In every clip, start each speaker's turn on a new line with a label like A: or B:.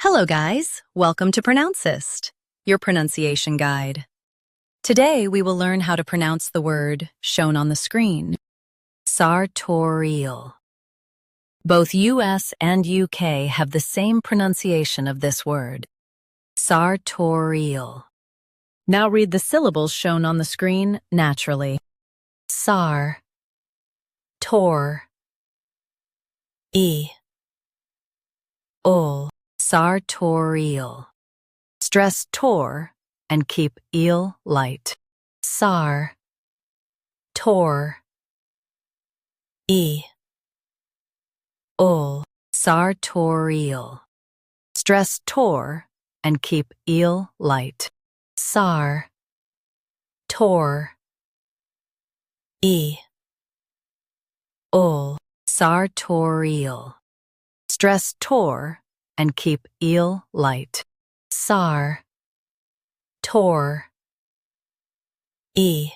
A: Hello guys, welcome to Pronouncist, your pronunciation guide. Today we will learn how to pronounce the word shown on the screen, sartorial. Both US and UK have the same pronunciation of this word, sartorial. Now read the syllables shown on the screen naturally. Sar, tor, e, ol. Sartorial. Stress tor and keep eel light. Sar, tor, e, ol. Sartorial. Stress tor and keep eel light. Sar, tor, e, ol. Sartorial. Stress tor and keep eel light. Sar, tor, e,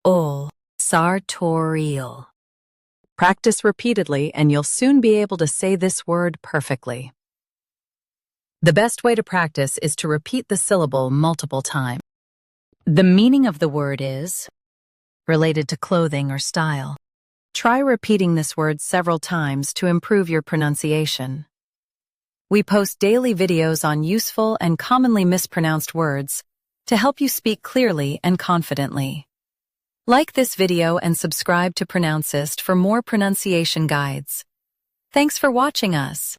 A: ol. Sartorial. Practice repeatedly and you'll soon be able to say this word perfectly. The best way to practice is to repeat the syllable multiple times. The meaning of the word is related to clothing or style. Try repeating this word several times to improve your pronunciation. We post daily videos on useful and commonly mispronounced words to help you speak clearly and confidently. Like this video and subscribe to Pronouncist for more pronunciation guides. Thanks for watching us.